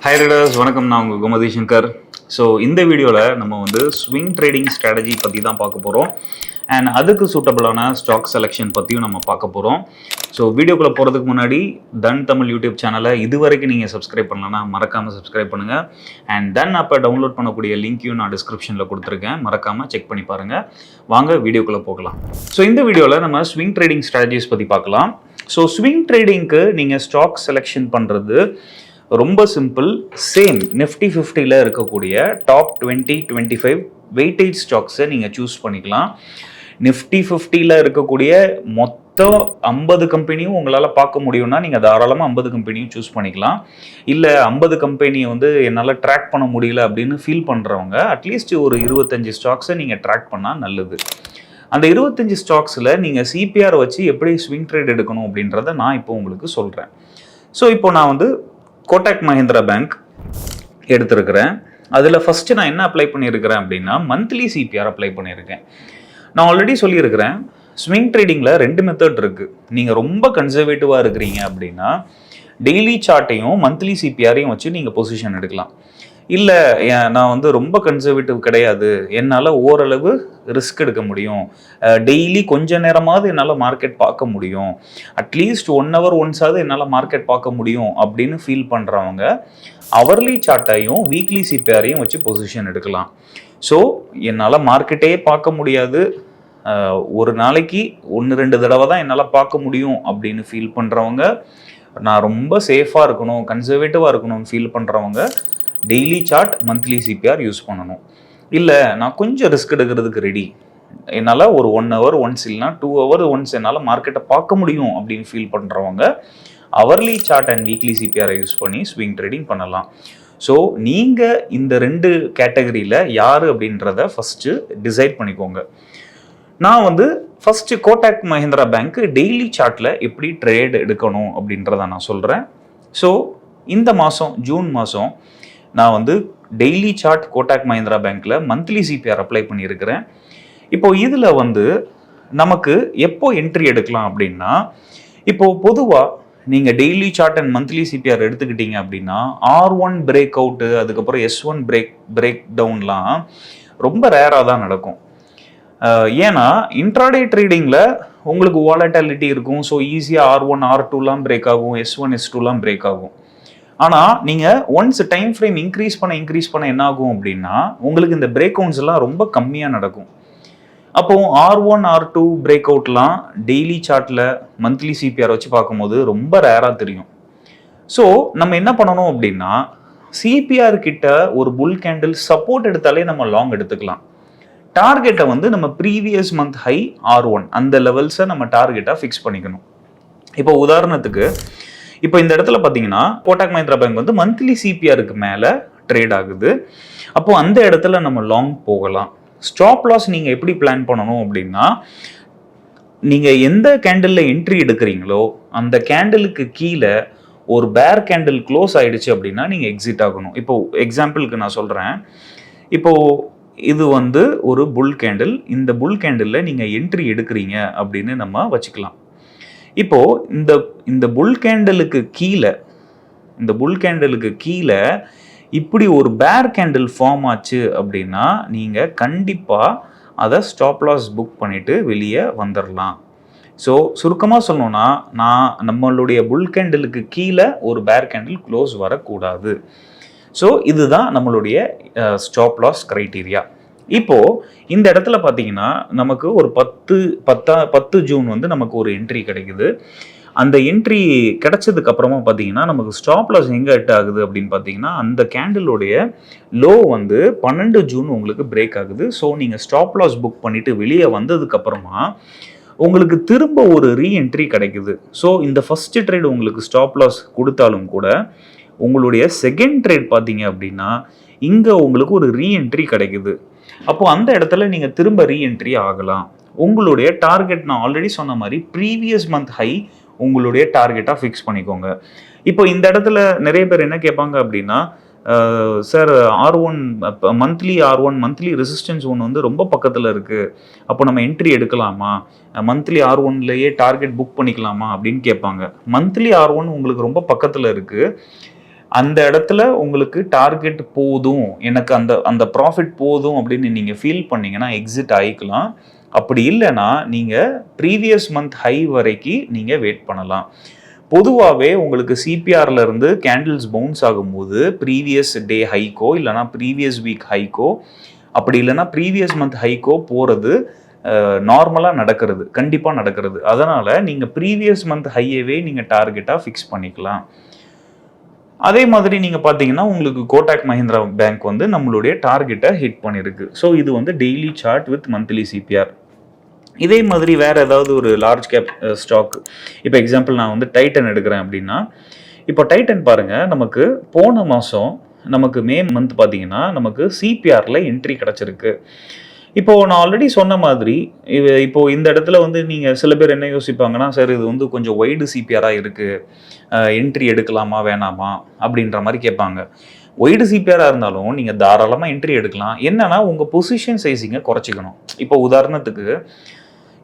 Hi Riders, வணக்கம். நான் உங்கள் கோமதி சங்கர். ஸோ இந்த வீடியோவில் நம்ம வந்து ஸ்விங் ட்ரேடிங் ஸ்ட்ராட்டஜி பற்றி தான் பார்க்க போகிறோம். அண்ட் அதுக்கு சூட்டபிளான ஸ்டாக் செலெக்ஷன் பற்றியும் நம்ம பார்க்க போகிறோம். ஸோ வீடியோக்குள்ளே போகிறதுக்கு முன்னாடி தன் தமிழ் யூடியூப் சேனலை இது வரைக்கும் நீங்கள் சப்ஸ்கிரைப் பண்ணலன்னா மறக்காமல் சப்ஸ்கிரைப் பண்ணுங்கள். அண்ட் தென் அப்போ டவுன்லோட் பண்ணக்கூடிய லிங்க்கையும் நான் டிஸ்கிரிப்ஷனில் கொடுத்துருக்கேன், மறக்காமல் செக் பண்ணி பாருங்கள். வாங்க வீடியோக்குள்ளே போகலாம். ஸோ இந்த வீடியோவில் நம்ம ஸ்விங் ட்ரேடிங் ஸ்ட்ராட்டஜிஸ் பற்றி பார்க்கலாம். ஸோ ஸ்விங் ட்ரேடிங்க்கு நீங்கள் ஸ்டாக் செலெக்ஷன் பண்ணுறது ரொம்ப சிம்பிள். சேம் நிஃப்டி 50ல் இருக்கக்கூடிய டாப் 20-25 வெயிட்டேஜ் ஸ்டாக்ஸை நீங்கள் சூஸ் பண்ணிக்கலாம். நிஃப்டி 50ல் இருக்கக்கூடிய மொத்தம் 50 கம்பெனியும் உங்களால் பார்க்க முடியும்னா நீங்கள் தாராளமாக 50 கம்பெனியும் சூஸ் பண்ணிக்கலாம். இல்லை 50 கம்பெனியை வந்து என்னால் ட்ராக் பண்ண முடியல அப்படின்னு ஃபீல் பண்ணுறவங்க அட்லீஸ்ட் ஒரு 25 ஸ்டாக்ஸை நீங்கள் ட்ராக் பண்ணால் நல்லது. அந்த 25 ஸ்டாக்ஸில் நீங்கள் சிபிஆர் வச்சு எப்படி ஸ்விங் ட்ரேட் எடுக்கணும் அப்படின்றத நான் இப்போ உங்களுக்கு சொல்கிறேன். ஸோ இப்போ நான் வந்து கோட்டாக் மஹிந்திரா பேங்க் எடுத்திருக்கிறேன். அதில் ஃபஸ்ட்டு நான் என்ன அப்ளை பண்ணியிருக்கிறேன் அப்படின்னா மந்த்லி சிபிஆர் அப்ளை பண்ணியிருக்கேன். நான் ஆல்ரெடி சொல்லியிருக்கிறேன், ஸ்விங் ட்ரேடிங்கில் 2 மெத்தட் இருக்குது. நீங்கள் ரொம்ப கன்சர்வேட்டிவாக இருக்கிறீங்க அப்படின்னா டெய்லி சார்ட்டையும் மந்த்லி சிபிஆரையும் வச்சு நீங்கள் பொசிஷன் எடுக்கலாம். இல்லை நான் வந்து ரொம்ப கன்சர்வேட்டிவ் கிடையாது, என்னால் ஓரளவு ரிஸ்க் எடுக்க முடியும், டெய்லி கொஞ்ச நேரமாவது என்னால் மார்க்கெட் பார்க்க முடியும், அட்லீஸ்ட் 1 hour ஒன்ஸாவது என்னால் மார்க்கெட் பார்க்க முடியும் அப்படின்னு ஃபீல் பண்ணுறவங்க அவர்லி சார்ட்டையும் வீக்லி சிபிஆரையும் வச்சு பொசிஷன் எடுக்கலாம். ஸோ என்னால் மார்க்கெட்டே பார்க்க முடியாது, ஒரு நாளைக்கு 1-2 தடவை தான் என்னால் பார்க்க முடியும் அப்படின்னு ஃபீல் பண்ணுறவங்க, நான் ரொம்ப சேஃபாக இருக்கணும், கன்சர்வேட்டிவாக இருக்கணும்னு ஃபீல் பண்ணுறவங்க daily chart monthly CPR use பண்ணணும். இல்லை நான் கொஞ்சம் ரிஸ்க் எடுக்கிறதுக்கு ரெடி, என்னால் ஒரு 1 hour ஒன்ஸ் இல்லைனா 2 hour ஒன்ஸ் என்னால் மார்க்கெட்டை பார்க்க முடியும் அப்படின்னு ஃபீல் பண்ணுறவங்க அவர்லி சார்ட் அண்ட் வீக்லி சிபிஆரை யூஸ் பண்ணி ஸ்விங் ட்ரேடிங் பண்ணலாம். ஸோ நீங்கள் இந்த 2 கேட்டகரியில் யார் அப்படின்றத ஃபஸ்ட்டு டிசைட் பண்ணிக்கோங்க. நான் வந்து first Kotak Mahindra bank daily சார்ட்டில் எப்படி ட்ரேட் எடுக்கணும் அப்படின்றத நான் சொல்கிறேன். ஸோ இந்த மாதம் ஜூன் மாதம் நான் வந்து டெய்லி சார்ட் கோட்டாக் மஹிந்திரா பேங்க்கில் மந்த்லி சிபிஆர் அப்ளை பண்ணியிருக்கிறேன். இப்போது இதில் வந்து நமக்கு எப்போ என்ட்ரி எடுக்கலாம் அப்படின்னா, இப்போது பொதுவாக நீங்கள் daily chart and monthly CPR எடுத்துக்கிட்டீங்க அப்படின்னா R1 பிரேக் அவுட்டு, அதுக்கப்புறம் S1 பிரேக் டவுன்லாம் ரொம்ப ரேராக தான் நடக்கும். ஏன்னா இன்ட்ராடே ட்ரேடிங்கில் உங்களுக்கு வாலட்டாலிட்டி இருக்கும். ஸோ ஈஸியாக R1 R2லாம் பிரேக் ஆகும், S1 S2லாம் பிரேக் ஆகும். ஆனால் நீங்கள் ஒன்ஸ் டைம் ஃப்ரேம் இன்க்ரீஸ் பண்ண என்ன ஆகும் அப்படின்னா உங்களுக்கு இந்த பிரேக் அவுட்ஸ் எல்லாம் ரொம்ப கம்மியாக நடக்கும். அப்போது R1 R2 பிரேக் அவுட்லாம் டெய்லி சார்ட்டில் மந்த்லி சிபிஆர் வச்சு பார்க்கும்போது ரொம்ப ரேராக தெரியும். ஸோ நம்ம என்ன பண்ணணும் அப்படின்னா சிபிஆர் கிட்ட ஒரு புல் கேண்டில் சப்போர்ட் எடுத்தாலே நம்ம லாங் எடுத்துக்கலாம். டார்கெட்டை வந்து நம்ம ப்ரீவியஸ் மந்த் ஹை R1 அந்த லெவல்ஸை நம்ம டார்கெட்டாக ஃபிக்ஸ் பண்ணிக்கணும். இப்போ உதாரணத்துக்கு இப்போ இந்த இடத்துல பார்த்தீங்கன்னா கோட்டாக் மஹிந்திரா பேங்க் வந்து மந்த்லி சிபிஆருக்கு மேலே ட்ரேட் ஆகுது. அப்போது அந்த இடத்துல நம்ம லாங் போகலாம். ஸ்டாப் லாஸ் நீங்கள் எப்படி பிளான் பண்ணணும் அப்படின்னா, நீங்கள் எந்த கேண்டிலில் என்ட்ரி எடுக்கிறீங்களோ அந்த கேண்டிலுக்கு கீழே ஒரு பேர் கேண்டில் க்ளோஸ் ஆகிடுச்சு அப்படின்னா நீங்கள் எக்ஸிட் ஆகணும். இப்போது எக்ஸாம்பிளுக்கு நான் சொல்கிறேன், இப்போது இது வந்து ஒரு புல் கேண்டில், இந்த புல் கேண்டிலில் நீங்கள் என்ட்ரி எடுக்கிறீங்க அப்படின்னு நம்ம வச்சுக்கலாம். இப்போ இந்த புல் கேண்டலுக்கு கீழே இப்படி ஒரு பேர் கேண்டில் ஃபார்ம் ஆச்சு அப்படின்னா நீங்கள் கண்டிப்பாக அதை ஸ்டாப் லாஸ் புக் பண்ணிவிட்டு வெளியே வந்துடலாம். ஸோ சுருக்கமாக சொல்லணும்னா நம்மளுடைய புல் கேண்டிலுக்கு கீழே ஒரு பேர் கேண்டில் க்ளோஸ் வரக்கூடாது. ஸோ இதுதான் நம்மளுடைய ஸ்டாப் லாஸ் க்ரைட்டீரியா. இப்போது இந்த இடத்துல பார்த்தீங்கன்னா நமக்கு ஒரு 10 ஜூன் வந்து நமக்கு ஒரு என்ட்ரி கிடைக்குது. அந்த என்ட்ரி கிடைச்சதுக்கு அப்புறமா பார்த்தீங்கன்னா நமக்கு ஸ்டாப் லாஸ் எங்கே ஹிட் ஆகுது அப்படின்னு பார்த்தீங்கன்னா அந்த கேண்டிலுடைய லோ வந்து 12 ஜூன் உங்களுக்கு பிரேக் ஆகுது. ஸோ நீங்கள் ஸ்டாப் லாஸ் புக் பண்ணிவிட்டு வெளியே வந்ததுக்கப்புறமா உங்களுக்கு திரும்ப ஒரு ரீஎன்ட்ரி கிடைக்குது. ஸோ இந்த ஃபஸ்ட்டு ட்ரேட் உங்களுக்கு ஸ்டாப் லாஸ் கொடுத்தாலும் கூட உங்களுடைய செகண்ட் ட்ரேட் பார்த்தீங்க அப்படின்னா இங்கே உங்களுக்கு ஒரு ரீஎன்ட்ரி கிடைக்குது. அப்போது அந்த இடத்துல நீங்கள் திரும்ப ரீஎன்ட்ரி ஆகலாம். உங்களுடைய டார்கெட் நான் ஆல்ரெடி சொன்ன மாதிரி ப்ரீவியஸ் மந்த் ஹை உங்களுடைய டார்கெட்டாக ஃபிக்ஸ் பண்ணிக்கோங்க. இப்போ இந்த இடத்துல நிறைய பேர் என்ன கேட்பாங்க அப்படின்னா, சார் R1 மந்த்லி ரெசிஸ்டன்ஸ் ஒன்று வந்து ரொம்ப பக்கத்தில் இருக்குது, அப்போ நம்ம என்ட்ரி எடுக்கலாமா, மந்த்லி R1லேயே டார்கெட் புக் பண்ணிக்கலாமா அப்படின்னு கேட்பாங்க. மந்த்லி R1 உங்களுக்கு ரொம்ப பக்கத்தில் இருக்குது, அந்த இடத்துல உங்களுக்கு டார்கெட் போதும், எனக்கு அந்த அந்த ப்ராஃபிட் போதும் அப்படின்னு நீங்கள் ஃபீல் பண்ணீங்கன்னா எக்ஸிட் ஆகிக்கலாம். அப்படி இல்லைன்னா நீங்கள் ப்ரீவியஸ் மந்த் ஹை வரைக்கும் நீங்கள் வெயிட் பண்ணலாம். பொதுவாகவே உங்களுக்கு சிபிஆர்ல இருந்து கேண்டில்ஸ் பவுன்ஸ் ஆகும்போது ப்ரீவியஸ் டே ஹைக்கோ இல்லைனா ப்ரீவியஸ் வீக் ஹைக்கோ அப்படி இல்லைன்னா ப்ரீவியஸ் மந்த் ஹைக்கோ போகிறது நார்மலாக நடக்கிறது, கண்டிப்பாக நடக்கிறது. அதனால் நீங்கள் ப்ரீவியஸ் மந்த் ஹையவே நீங்கள் டார்கெட்டாக ஃபிக்ஸ் பண்ணிக்கலாம். அதே மாதிரி நீங்கள் பார்த்தீங்கன்னா உங்களுக்கு கோட்டாக் மஹிந்திரா பேங்க் வந்து நம்மளுடைய டார்கெட்டை ஹிட் பண்ணியிருக்கு. ஸோ இது வந்து daily chart with monthly CPR. இதே மாதிரி வேறு ஏதாவது ஒரு லார்ஜ் கேப் ஸ்டாக், இப்போ எக்ஸாம்பிள் நான் வந்து டைட்டன் எடுக்கிறேன் அப்படின்னா, இப்போ டைட்டன் பாருங்கள், நமக்கு போன மாதம் நமக்கு மே மந்த் பார்த்தீங்கன்னா நமக்கு சிபிஆரில் என்ட்ரி கிடச்சிருக்கு. இப்போது நான் ஆல்ரெடி சொன்ன மாதிரி இப்போது இந்த இடத்துல வந்து நீங்கள் சில பேர் என்ன யோசிப்பாங்கன்னா, சார் இது வந்து கொஞ்சம் வைடு சிபிஆராக இருக்குது, என்ட்ரி எடுக்கலாமா வேணாமா அப்படின்ற மாதிரி கேட்பாங்க. ஒய்டு சிபிஆராக இருந்தாலும் நீங்கள் தாராளமாக என்ட்ரி எடுக்கலாம். என்னன்னா உங்கள் பொசிஷன் சைஸிங்கை குறைச்சிக்கணும். இப்போ உதாரணத்துக்கு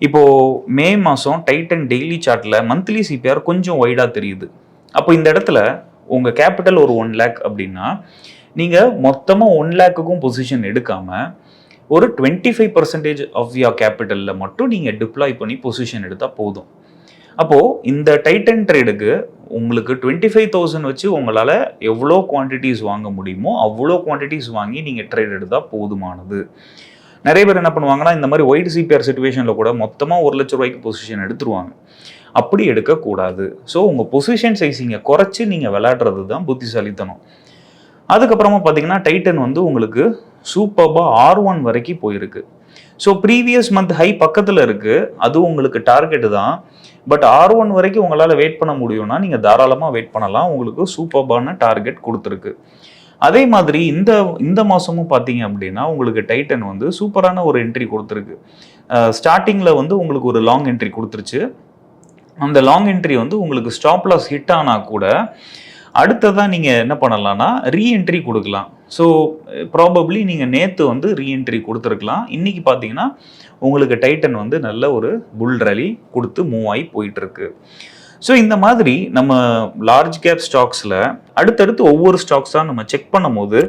இப்போது மே மாதம் டைட்டன் டெய்லி சார்ட்டில் மந்த்லி சிபிஆர் கொஞ்சம் வைடாக தெரியுது. அப்போ இந்த இடத்துல உங்கள் கேபிட்டல் ஒரு 1 lakh அப்படின்னா நீங்கள் மொத்தமாக 1 lakhக்கும் பொசிஷன் எடுக்காமல் ஒரு 25% ஆஃப் யோர் கேபிட்டலில் மட்டும் நீங்கள் டிப்ளாய் பண்ணி பொசிஷன் எடுத்தால் போதும். அப்போது இந்த டைட்டன் ட்ரேடுக்கு உங்களுக்கு 25,000 வச்சு உங்களால் எவ்வளோ குவான்டிட்டிஸ் வாங்க முடியுமோ அவ்வளோ குவான்டிட்டிஸ் வாங்கி நீங்கள் ட்ரேட் எடுத்தால் போதுமானது. நிறைய பேர் என்ன பண்ணுவாங்கன்னா, இந்த மாதிரி ஒயிட் சிபிஆர் சிச்சுவேஷனில் கூட மொத்தமாக 1 லட்ச ரூபாய்க்கு பொசிஷன் எடுத்துருவாங்க. அப்படி எடுக்கக்கூடாது. ஸோ உங்கள் பொசிஷன் சைஸிங்கை குறைச்சி நீங்கள் விளையாடுறது தான் புத்திசாலித்தனம். அதுக்கப்புறமா பார்த்தீங்கன்னா டைட்டன் வந்து உங்களுக்கு சூப்பர்பாக R1 வரைக்கும் போயிருக்கு. ஸோ ப்ரீவியஸ் மந்த் ஹை பக்கத்தில் இருக்குது, அது உங்களுக்கு டார்கெட்டு தான். பட் R1 வரைக்கும் உங்களால் வெயிட் பண்ண முடியும்னா நீங்கள் தாராளமாக வெயிட் பண்ணலாம். உங்களுக்கு சூப்பர்பான டார்கெட் கொடுத்துருக்கு. அதே மாதிரி இந்த மாதமும் பார்த்தீங்க அப்படின்னா உங்களுக்கு டைட்டன் வந்து சூப்பரான ஒரு என்ட்ரி கொடுத்துருக்கு. ஸ்டார்டிங்கில் வந்து உங்களுக்கு ஒரு லாங் என்ட்ரி கொடுத்துருச்சு. அந்த லாங் என்ட்ரி வந்து உங்களுக்கு ஸ்டாப் லாஸ் ஹிட் ஆனால் கூட அடுத்ததான் நீங்கள் என்ன பண்ணலாம்னா ரீஎன்ட்ரி கொடுக்கலாம். ஸோ ப்ராபப்ளி நீங்கள் நேற்று வந்து ரீஎன்ட்ரி கொடுத்துருக்கலாம். இன்றைக்கி பார்த்தீங்கன்னா உங்களுக்கு டைட்டன் வந்து நல்ல ஒரு புல் ரலி கொடுத்து மூவ் ஆகி போயிட்டுருக்கு. ஸோ இந்த மாதிரி நம்ம லார்ஜ் கேப் ஸ்டாக்ஸில் அடுத்தடுத்து ஒவ்வொரு ஸ்டாக்ஸாக நம்ம செக் பண்ணும் போது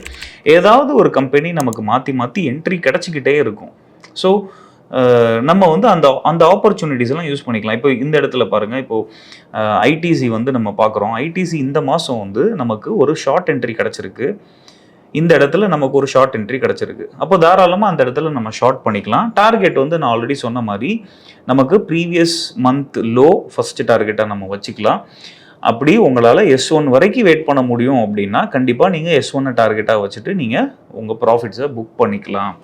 ஏதாவது ஒரு கம்பெனி நமக்கு மாற்றி மாற்றி என்ட்ரி கிடச்சிக்கிட்டே இருக்கும். ஸோ நம்ம வந்து அந்த ஆப்பர்ச்சுனிட்டிஸ் எல்லாம் யூஸ் பண்ணிக்கலாம். இப்போ இந்த இடத்துல பாருங்கள், இப்போது ஐடிசி வந்து நம்ம பார்க்குறோம். ஐடிசி இந்த மாதம் வந்து நமக்கு ஒரு ஷார்ட் என்ட்ரி கிடச்சிருக்கு. இந்த இடத்துல நமக்கு ஒரு ஷார்ட் என்ட்ரி கிடச்சிருக்கு. அப்போ தாராளமாக அந்த இடத்துல நம்ம ஷார்ட் பண்ணிக்கலாம். டார்கெட் வந்து நான் ஆல்ரெடி சொன்ன மாதிரி நமக்கு ப்ரீவியஸ் மந்த் லோ ஃபஸ்ட்டு டார்கெட்டாக நம்ம வச்சுக்கலாம். அப்படி உங்களால் S1 வரைக்கும் வெயிட் பண்ண முடியும் அப்படின்னா கண்டிப்பாக நீங்கள் S1 டார்கெட்டாக வச்சுட்டு நீங்கள் உங்கள் ப்ராஃபிட்ஸை புக் பண்ணிக்கலாம்.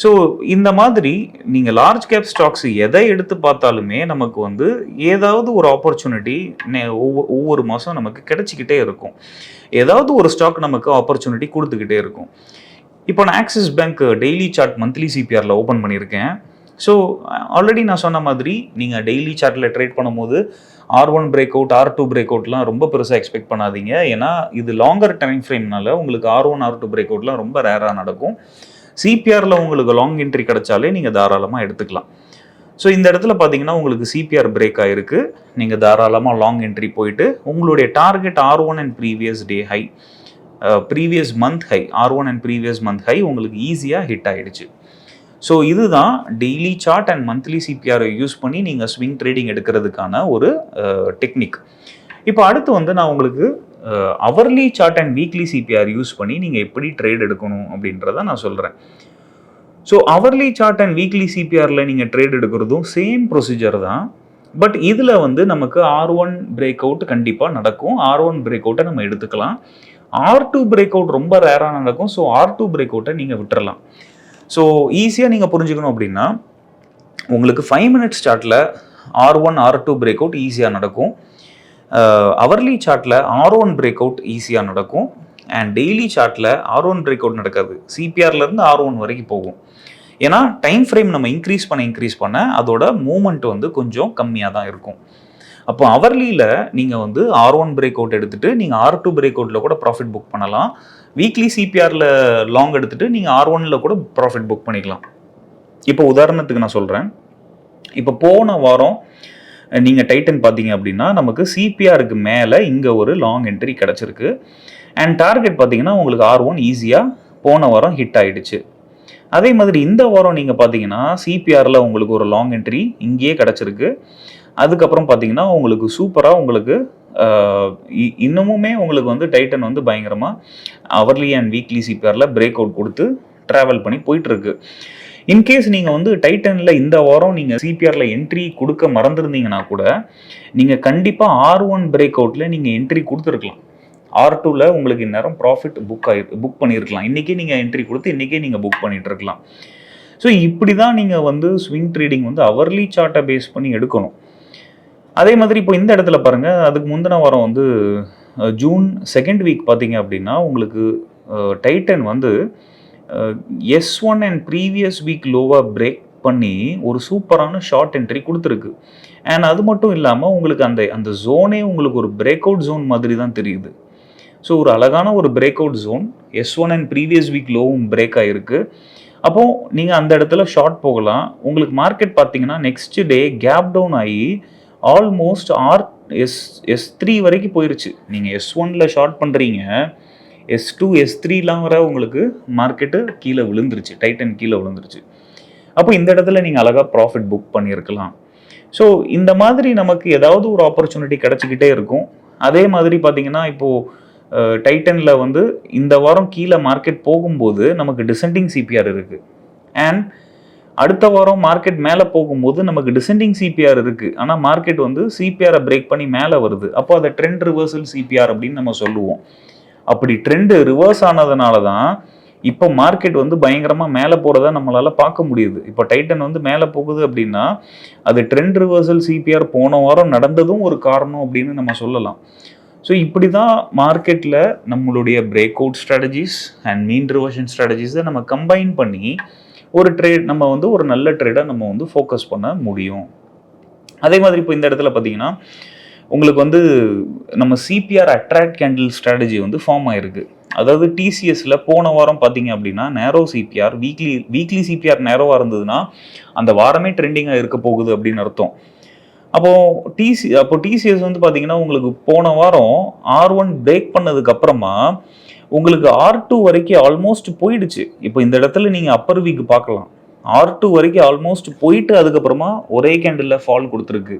ஸோ இந்த மாதிரி நீங்கள் லார்ஜ் கேப் ஸ்டாக்ஸ் எதை எடுத்து பார்த்தாலுமே நமக்கு வந்து ஏதாவது ஒரு ஆப்பர்ச்சுனிட்டி ஒவ்வொரு மாதம் நமக்கு கிடைச்சிக்கிட்டே இருக்கும். ஏதாவது ஒரு ஸ்டாக் நமக்கு ஆப்பர்ச்சுனிட்டி கொடுத்துக்கிட்டே இருக்கும். இப்போ நான் Axis bank daily chart monthly சிபிஆரில் ஓப்பன் பண்ணியிருக்கேன். ஸோ ஆல்ரெடி நான் சொன்ன மாதிரி நீங்கள் டெய்லி சார்ட்டில் ட்ரேட் பண்ணும்போது R1 break out, R2 break அவுட்லாம் ரொம்ப பெருசாக எக்ஸ்பெக்ட் பண்ணாதீங்க. ஏன்னா இது லாங்கர் டைம் ஃப்ரேம்னால உங்களுக்கு R1, R2 பிரேக் அவுட்லாம் ரொம்ப ரேராக நடக்கும். சிபிஆரில் உங்களுக்கு லாங் என்ட்ரி கிடைச்சாலே நீங்கள் தாராளமாக எடுத்துக்கலாம். ஸோ இந்த இடத்துல பார்த்தீங்கன்னா உங்களுக்கு சிபிஆர் பிரேக் ஆகிருக்கு. நீங்கள் தாராளமாக லாங் என்ட்ரி போயிட்டு உங்களுடைய target R1 and previous day high, previous month high, R1 and previous month high உங்களுக்கு ஈஸியாக ஹிட் ஆகிடுச்சு. ஸோ இதுதான் டெய்லி சார்ட் அண்ட் மந்த்லி சிபிஆரை யூஸ் பண்ணி நீங்கள் ஸ்விங் ட்ரேடிங் எடுக்கிறதுக்கான ஒரு டெக்னிக். இப்போ அடுத்து வந்து நான் உங்களுக்கு hourly chart and weekly CPR use பண்ணி நீங்கள் எப்படி ட்ரேட் எடுக்கணும் அப்படின்றத நான் சொல்கிறேன். So hourly chart and weekly சிபிஆரில் நீங்கள் ட்ரேட் எடுக்கிறதும் சேம் ப்ரொசீஜர் தான். பட் இதில் வந்து நமக்கு R1 பிரேக் அவுட் கண்டிப்பாக நடக்கும். R1 பிரேக் அவுட்டை நம்ம எடுத்துக்கலாம். R2 பிரேக் அவுட் ரொம்ப ரேராக நடக்கும். ஸோ R2 பிரேக் அவுட்டை நீங்கள் விட்டுறலாம். ஸோ ஈஸியாக நீங்கள் புரிஞ்சுக்கணும் அப்படின்னா உங்களுக்கு 5 மினிட்ஸ் சார்ட்டில் R1, R2 பிரேக் அவுட் ஈஸியாக நடக்கும். அவர்லி சார்ட்டில் R1 பிரேக் அவுட் ஈஸியாக நடக்கும். அண்ட் டெய்லி சார்ட்டில் R1 பிரேக் அவுட் நடக்காது. சிபிஆர்லேருந்து R1 வரைக்கும் போகும். ஏன்னா டைம் ஃப்ரேம் நம்ம இன்க்ரீஸ் பண்ண அதோட மூமெண்ட் வந்து கொஞ்சம் கம்மியாக தான் இருக்கும். அப்போ அவர்லியில் நீங்கள் வந்து R1 பிரேக் அவுட் எடுத்துகிட்டு நீங்கள் R2 பிரேக் அவுட்டில் கூட ப்ராஃபிட் புக் பண்ணலாம். வீக்லி சிபிஆரில் லாங் எடுத்துகிட்டு நீங்கள் R1ல் கூட ப்ராஃபிட் புக் பண்ணிக்கலாம். இப்போ உதாரணத்துக்கு நான் சொல்கிறேன். இப்போ போன வாரம் நீங்கள் டைட்டன் பார்த்தீங்க அப்படின்னா நமக்கு சிபிஆருக்கு மேலே இங்கே ஒரு லாங் என்ட்ரி கிடச்சிருக்கு. அண்ட் டார்கெட் பார்த்தீங்கன்னா உங்களுக்கு R1 ஈஸியாக போன வாரம் ஹிட் ஆகிடுச்சு. அதே மாதிரி இந்த வாரம் நீங்கள் பார்த்தீங்கன்னா சிபிஆரில் உங்களுக்கு ஒரு லாங் என்ட்ரி இங்கேயே கிடச்சிருக்கு. அதுக்கப்புறம் பார்த்தீங்கன்னா உங்களுக்கு சூப்பராக உங்களுக்கு இன்னமுமே உங்களுக்கு வந்து டைட்டன் வந்து பயங்கரமாக அவர்லி அண்ட் வீக்லி சிபிஆரில் பிரேக் அவுட் கொடுத்து ட்ராவல் பண்ணி போயிட்டுருக்கு. இன்கேஸ் நீங்கள் வந்து டைட்டனில் இந்த வாரம் நீங்கள் சிபிஆரில் என்ட்ரி கொடுக்க மறந்துருந்தீங்கன்னா கூட நீங்கள் கண்டிப்பாக R1 பிரேக் அவுட்டில் நீங்கள் என்ட்ரி கொடுத்துருக்கலாம். R2ல உங்களுக்கு இந்நேரம் ப்ராஃபிட் புக் பண்ணியிருக்கலாம். இன்றைக்கே நீங்கள் என்ட்ரி கொடுத்து இன்றைக்கே நீங்கள் புக் பண்ணிகிட்டு இருக்கலாம். ஸோ இப்படி தான் நீங்கள் வந்து ஸ்விங் ட்ரேடிங் வந்து அவர்லி சார்ட்டை பேஸ் பண்ணி எடுக்கணும். அதே மாதிரி இப்போ இந்த இடத்துல பாருங்கள், அதுக்கு முந்தின வாரம் வந்து ஜூன் 2nd வீக் பார்த்தீங்க அப்படின்னா உங்களுக்கு டைட்டன் வந்து S1 அண்ட் ப்ரீவியஸ் வீக் லோவாக பிரேக் பண்ணி ஒரு சூப்பரான ஷார்ட் என்ட்ரி கொடுத்துருக்கு. அண்ட் அது மட்டும் இல்லாமல் உங்களுக்கு அந்த ஜோனே உங்களுக்கு ஒரு பிரேக் அவுட் ஜோன் மாதிரி தான் தெரியுது. ஸோ ஒரு அழகான ஒரு break out zone S1 and previous week லோவும் பிரேக் ஆகிருக்கு. அப்போது நீங்கள் அந்த இடத்துல ஷார்ட் போகலாம். உங்களுக்கு மார்க்கெட் பார்த்தீங்கன்னா நெக்ஸ்ட் டே கேப் டவுன் ஆகி ஆல்மோஸ்ட் S3 வரைக்கும் போயிருச்சு. நீங்கள் S1ல ஷார்ட் பண்ணுறீங்க, S2 S3லாம் வர உங்களுக்கு மார்க்கெட்டு கீழே விழுந்துருச்சு, டைட்டன் கீழே விழுந்துருச்சு. அப்போ இந்த இடத்துல நீங்கள் அழகாக ப்ராஃபிட் புக் பண்ணியிருக்கலாம். ஸோ இந்த மாதிரி நமக்கு ஏதாவது ஒரு ஆப்பர்ச்சுனிட்டி கிடச்சிக்கிட்டே இருக்கும். அதே மாதிரி பார்த்தீங்கன்னா இப்போது டைட்டனில் வந்து இந்த வாரம் கீழே மார்க்கெட் போகும்போது நமக்கு டிசெண்டிங் சிபிஆர் இருக்குது. அண்ட் அடுத்த வாரம் மார்க்கெட் மேலே போகும்போது நமக்கு டிசெண்டிங் சிபிஆர் இருக்குது. ஆனால் மார்க்கெட் வந்து சிபிஆரை பிரேக் பண்ணி மேலே வருது. அப்போ அதை ட்ரெண்ட் ரிவர்சல் சிபிஆர் அப்படின்னு நம்ம சொல்லுவோம். அப்படி ட்ரெண்டு ரிவர்ஸ் ஆனதுனால தான் இப்போ மார்க்கெட் வந்து பயங்கரமாக மேலே போகிறத நம்மளால் பார்க்க முடியுது. இப்போ டைட்டன் வந்து மேலே போகுது அப்படின்னா அது ட்ரெண்ட் ரிவர்சல் சிபிஆர் போன வாரம் நடந்ததும் ஒரு காரணம் அப்படின்னு நம்ம சொல்லலாம். ஸோ இப்படி தான் மார்க்கெட்டில் நம்மளுடைய break out strategies and mean reversion ஸ்ட்ராட்டஜிஸை நம்ம கம்பைன் பண்ணி ஒரு ட்ரேட் நம்ம வந்து ஒரு நல்ல ட்ரேடை நம்ம வந்து ஃபோக்கஸ் பண்ண முடியும். அதே மாதிரி இப்போ இந்த இடத்துல பார்த்தீங்கன்னா உங்களுக்கு வந்து நம்ம சிபிஆர் அட்ராக்ட் கேண்டில் ஸ்ட்ராட்டஜி வந்து ஃபார்ம் ஆயிருக்கு. அதாவது டிசிஎஸ்ல போன வாரம் பார்த்தீங்க அப்படின்னா நேரோ சிபிஆர் வீக்லி சிபிஆர் நேரோவாக இருந்ததுன்னா அந்த வாரமே ட்ரெண்டிங்காக இருக்க போகுது அப்படின்னு அர்த்தம். அப்போ டிசிஎஸ் வந்து பார்த்தீங்கன்னா உங்களுக்கு போன வாரம் R1 பிரேக் பண்ணதுக்கு அப்புறமா உங்களுக்கு R2 வரைக்கும் ஆல்மோஸ்ட் போயிடுச்சு. இப்போ இந்த இடத்துல நீங்கள் அப்பர் வீக் பார்க்கலாம், R2 வரைக்கும் ஆல்மோஸ்ட் போயிட்டு அதுக்கப்புறமா ஒரே கேண்டில் ஃபால் கொடுத்துருக்கு.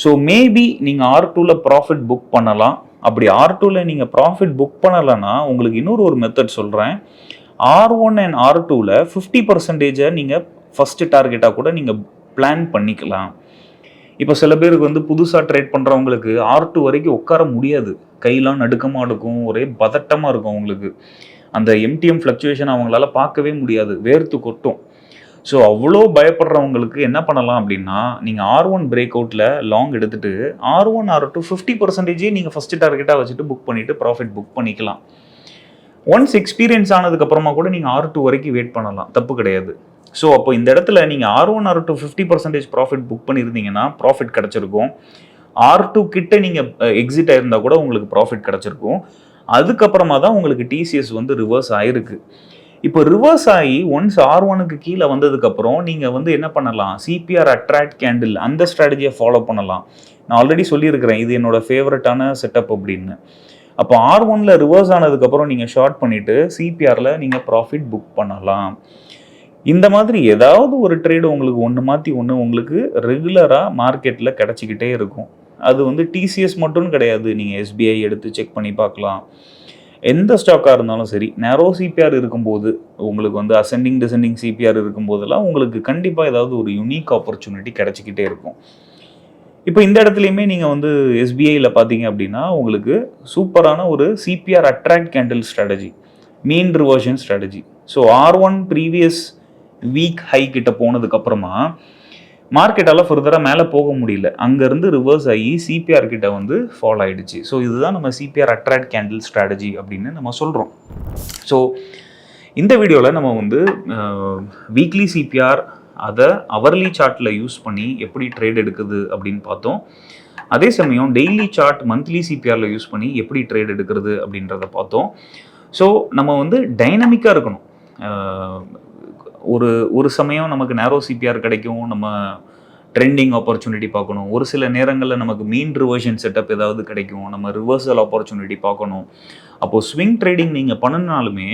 ஸோ மேபி நீங்கள் R2ல ப்ராஃபிட் புக் பண்ணலாம். அப்படி R2ல நீங்கள் ப்ராஃபிட் புக் பண்ணலைன்னா உங்களுக்கு இன்னொரு மெத்தட் சொல்கிறேன். R1 அண்ட் R2ல 50% நீங்கள் ஃபஸ்ட்டு டார்கெட்டாக கூட நீங்கள் பிளான் பண்ணிக்கலாம். இப்போ சில பேருக்கு வந்து புதுசாக ட்ரேட் பண்ணுறவங்களுக்கு R2 வரைக்கும் உட்கார முடியாது. கையெல்லாம் நடுக்கமாக இருக்கும், ஒரே பதட்டமாக இருக்கும் அவங்களுக்கு. அந்த MTM ஃப்ளக்சுவேஷன் அவங்களால பார்க்கவே முடியாது, வேர்த்து கொட்டும். ஸோ அவ்வளோ பயப்படுறவங்களுக்கு என்ன பண்ணலாம் அப்படின்னா நீங்கள் R1 பிரேக் அவுட்டில் லாங் எடுத்துகிட்டு R1 R2 50% நீங்கள் ஃபஸ்ட்டு டார்கெட்டாக வச்சுட்டு புக் பண்ணிவிட்டு ப்ராஃபிட் புக் பண்ணிக்கலாம். ஒன்ஸ் எக்ஸ்பீரியன்ஸ் ஆனதுக்கப்புறமா கூட நீங்கள் R2 வரைக்கும் வெயிட் பண்ணலாம், தப்பு கிடையாது. ஸோ அப்போ இந்த இடத்துல நீங்கள் R1 R2 50% ப்ராஃபிட் புக் பண்ணியிருந்தீங்கன்னா ப்ராஃபிட் கிடச்சிருக்கும். R2 கிட்ட நீங்கள் எக்ஸிட் ஆயிருந்தால் கூட உங்களுக்கு ப்ராஃபிட் கிடச்சிருக்கும். அதுக்கப்புறமா தான் உங்களுக்கு டிசிஎஸ் வந்து ரிவர்ஸ் ஆயிருக்கு. இப்போ ரிவர்ஸ் ஆகி ஒன்ஸ் R1க்கு கீழே வந்ததுக்கப்புறம் நீங்கள் வந்து என்ன பண்ணலாம், சிபிஆர் அட்ராக்ட் கேண்டில் அந்த ஸ்ட்ராட்டஜியை ஃபாலோ பண்ணலாம். நான் ஆல்ரெடி சொல்லியிருக்கிறேன் இது என்னோட ஃபேவரட்டான செட்டப் அப்படின்னு. அப்போ R1ல ரிவர்ஸ் ஆனதுக்கப்புறம் நீங்கள் ஷார்ட் பண்ணிவிட்டு சிபிஆரில் நீங்கள் ப்ராஃபிட் புக் பண்ணலாம். இந்த மாதிரி ஏதாவது ஒரு ட்ரேடு உங்களுக்கு ஒன்று மாற்றி ஒன்று உங்களுக்கு ரெகுலராக மார்க்கெட்டில் கிடச்சிக்கிட்டே இருக்கும். அது வந்து டிசிஎஸ் மட்டும் கிடையாது, நீங்கள் SBI எடுத்து செக் பண்ணி பார்க்கலாம். எந்த ஸ்டாக்காக இருந்தாலும் சரி, நேரோ சிபிஆர் இருக்கும்போது உங்களுக்கு வந்து அசெண்டிங் டிசெண்டிங் சிபிஆர் இருக்கும்போதெல்லாம் உங்களுக்கு கண்டிப்பாக ஏதாவது ஒரு யூனிக் ஆப்பர்ச்சுனிட்டி கிடச்சிக்கிட்டே இருக்கும். இப்போ இந்த இடத்துலையுமே நீங்கள் வந்து SBIயில் பார்த்தீங்க அப்படின்னா உங்களுக்கு சூப்பரான ஒரு CPR attract candle strategy, mean reversion strategy. So R1 previous week high கிட்ட போனதுக்கப்புறமா மார்க்கெட்டால் ஃபர்தராக மேலே போக முடியல, அங்கேருந்து ரிவர்ஸ் ஆகி சிபிஆர் கிட்ட வந்து ஃபால் ஆகிடுச்சு. ஸோ இதுதான் நம்ம சிபிஆர் அட்ராக்ட் கேண்டில் ஸ்ட்ராட்டஜி அப்படின்னு நம்ம சொல்கிறோம். ஸோ இந்த வீடியோவில் நம்ம வந்து வீக்லி சிபிஆர் அதை அவர்லி சார்ட்டில் யூஸ் பண்ணி எப்படி ட்ரேட் எடுக்குது அப்படின்னு பார்த்தோம். அதே சமயம் டெய்லி சார்ட் மந்த்லி சிபிஆரில் யூஸ் பண்ணி எப்படி ட்ரேட் எடுக்கிறது அப்படின்றத பார்த்தோம். ஸோ நம்ம வந்து டைனமிக்காக இருக்கணும். ஒரு சமயம் நமக்கு நேரோ சிபிஆர் கிடைக்கும், நம்ம ட்ரெண்டிங் ஆப்பர்ச்சுனிட்டி பார்க்கணும். ஒரு சில நேரங்களில் நமக்கு மீன் ரிவர்ஷன் செட்டப் ஏதாவது கிடைக்கும். நம்ம ரிவர்சல் ஆப்பர்ச்சுனிட்டி பார்க்கணும். அப்போது ஸ்விங் ட்ரேடிங் நீங்கள் பண்ணினாலுமே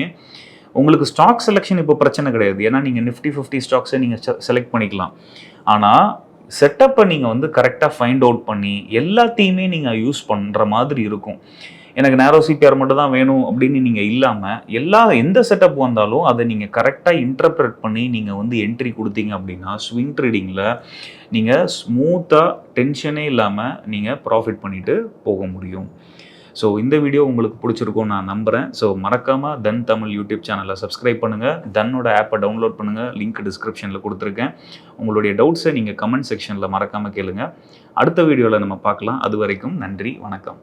உங்களுக்கு ஸ்டாக் செலெக்ஷன் இப்போ பிரச்சனை கிடையாது. ஏன்னா நீங்கள் நிஃப்டி 50 ஸ்டாக்ஸை நீங்கள் செலக்ட் பண்ணிக்கலாம். ஆனால் செட்டப்பை நீங்கள் வந்து கரெக்டாக ஃபைண்ட் அவுட் பண்ணி எல்லாத்தையுமே நீங்கள் யூஸ் பண்ணுற மாதிரி இருக்கும். எனக்கு நேரோ சிபிஆர் மட்டும் தான் வேணும் அப்படின்னு நீங்கள் இல்லாமல் எந்த செட்டப் வந்தாலும் அதை நீங்கள் கரெக்டாக இன்டர்பிரட் பண்ணி நீங்கள் வந்து என்ட்ரி கொடுத்தீங்க அப்படின்னா ஸ்விங் ட்ரேடிங்கில் நீங்கள் ஸ்மூத்தாக டென்ஷனே இல்லாமல் நீங்கள் ப்ராஃபிட் பண்ணிட்டு போக முடியும். ஸோ இந்த வீடியோ உங்களுக்கு பிடிச்சிருக்கும்னு நான் நம்புகிறேன். ஸோ மறக்காமல் தன் தமிழ் யூடியூப் சேனலை சப்ஸ்கிரைப் பண்ணுங்கள். தன்னோட ஆப்பை டவுன்லோட் பண்ணுங்கள். லிங்க் டிஸ்கிரிப்ஷனில் கொடுத்துருக்கேன். உங்களுடைய டவுட்ஸை நீங்கள் கமெண்ட் செக்ஷனில் மறக்காமல் கேளுங்க. அடுத்த வீடியோவில் நம்ம பார்க்கலாம். அது வரைக்கும் நன்றி, வணக்கம்.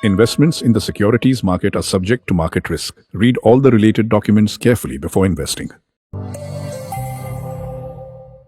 Investments in the securities market are subject to market risk. Read all the related documents carefully before investing.